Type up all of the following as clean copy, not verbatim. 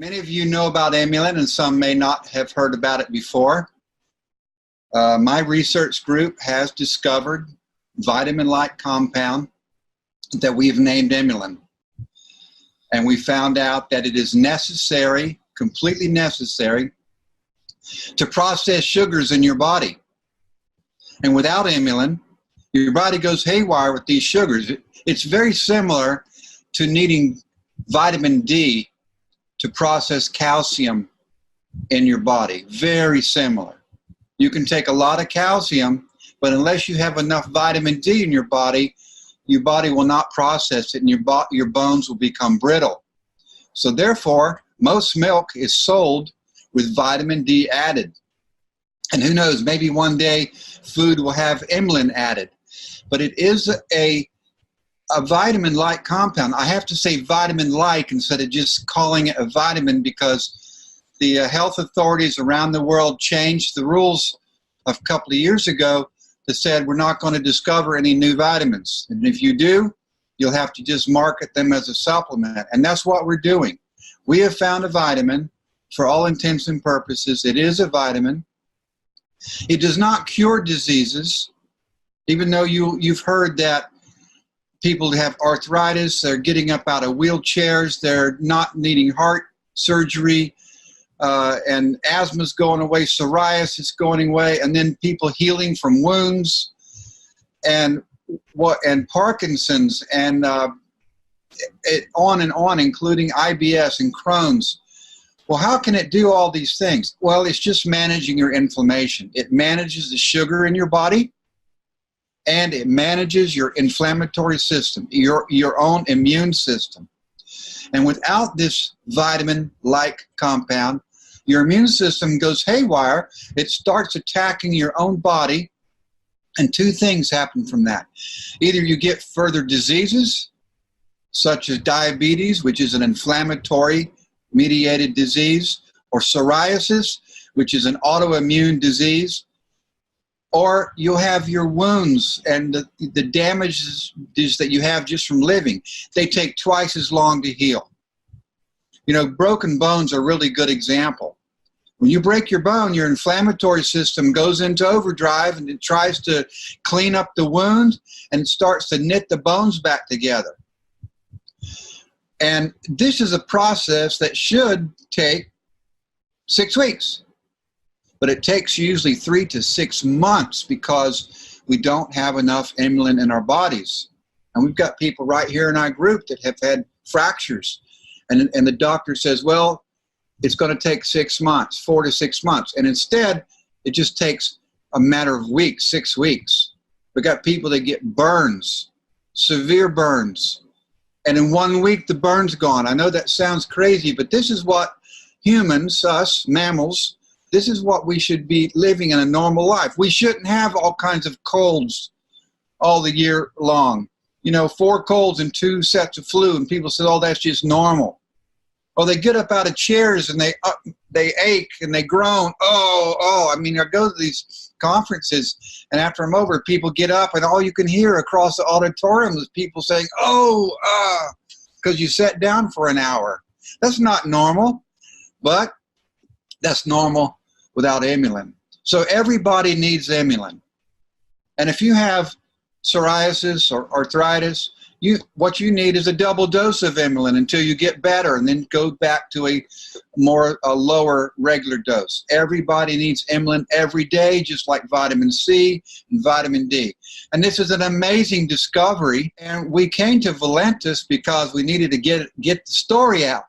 Many of you know about Emulin, and some may not have heard about it before. My research group has discovered vitamin-like compound that we've named Emulin. And we found out that it is necessary, completely necessary, to process sugars in your body. And without Emulin, your body goes haywire with these sugars. It's very similar to needing vitamin D to process calcium in your body. Very similar. You can take a lot of calcium, but unless you have enough vitamin D in your body will not process it, and your bones will become brittle. So therefore, most milk is sold with vitamin D added. And who knows, maybe one day food will have Emulin added. But it is a vitamin-like compound. I have to say vitamin-like instead of just calling it a vitamin, because the health authorities around the world changed the rules a couple of years ago that said we're not going to discover any new vitamins. And if you do, you'll have to just market them as a supplement. And that's what we're doing. We have found a vitamin. For all intents and purposes, it is a vitamin. It does not cure diseases, even though you've heard that people who have arthritis, they're getting up out of wheelchairs, they're not needing heart surgery, and asthma's going away, psoriasis going away, and then people healing from wounds, and Parkinson's, and on and on, including IBS and Crohn's. Well, how can it do all these things? Well, it's just managing your inflammation. It manages the sugar in your body, and it manages your inflammatory system, your own immune system. And without this vitamin-like compound, your immune system goes haywire. It starts attacking your own body, and two things happen from that. Either you get further diseases, such as diabetes, which is an inflammatory mediated disease, or psoriasis, which is an autoimmune disease, or you'll have your wounds and the damages that you have just from living. They take twice as long to heal. You know, broken bones are a really good example. When you break your bone, your inflammatory system goes into overdrive, and it tries to clean up the wound, and it starts to knit the bones back together. And this is a process that should take 6 weeks. But it takes usually 3 to 6 months because we don't have enough Emulin in our bodies. And we've got people right here in our group that have had fractures. And the doctor says, well, it's going to take 6 months, 4 to 6 months. And instead, it just takes a matter of weeks, 6 weeks. We've got people that get burns, severe burns. And in 1 week, the burn's gone. I know that sounds crazy, but this is what humans, us, mammals, this is what we should be living in a normal life. We shouldn't have all kinds of colds all the year long. You know, 4 colds and 2 sets of flu, and people say, oh, that's just normal. Or they get up out of chairs and they ache and they groan. I mean, I go to these conferences, and after I'm over, people get up, and all you can hear across the auditorium is people saying, because you sat down for an hour. That's not normal, but that's normal without Emulin. So everybody needs Emulin. And if you have psoriasis or arthritis, what you need is a double dose of Emulin until you get better, and then go back to a lower regular dose. Everybody needs Emulin every day, just like vitamin C and vitamin D. And this is an amazing discovery. And we came to Valentus because we needed to get the story out.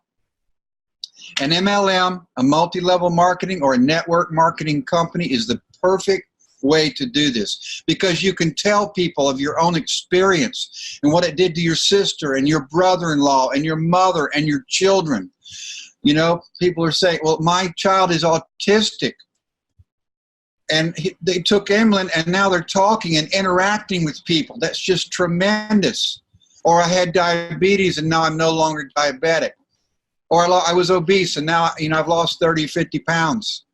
An MLM, a multi-level marketing or a network marketing company, is the perfect way to do this, because you can tell people of your own experience and what it did to your sister and your brother-in-law and your mother and your children. You know, people are saying, well, my child is autistic, and they took Emulin, and now they're talking and interacting with people. That's just tremendous. Or I had diabetes, and now I'm no longer diabetic. Or I was obese, and now, you know, I've lost 30, 50 pounds.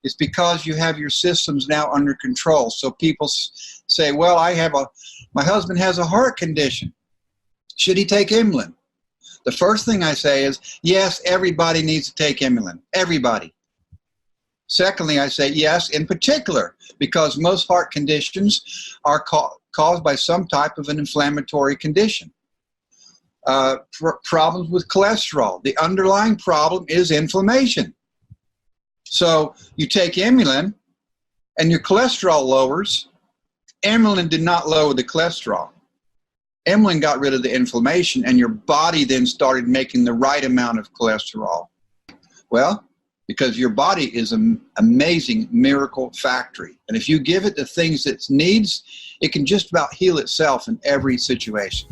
It's because you have your systems now under control. So people say, well, my husband has a heart condition. Should he take Emulin? The first thing I say is, yes, everybody needs to take Emulin. Everybody. Secondly, I say yes, in particular, because most heart conditions are caused by some type of an inflammatory condition. Problems with cholesterol. The underlying problem is inflammation. So you take Emulin and your cholesterol lowers. Emulin did not lower the cholesterol. Emulin got rid of the inflammation, and your body then started making the right amount of cholesterol. Well, because your body is an amazing miracle factory. And if you give it the things it needs, it can just about heal itself in every situation.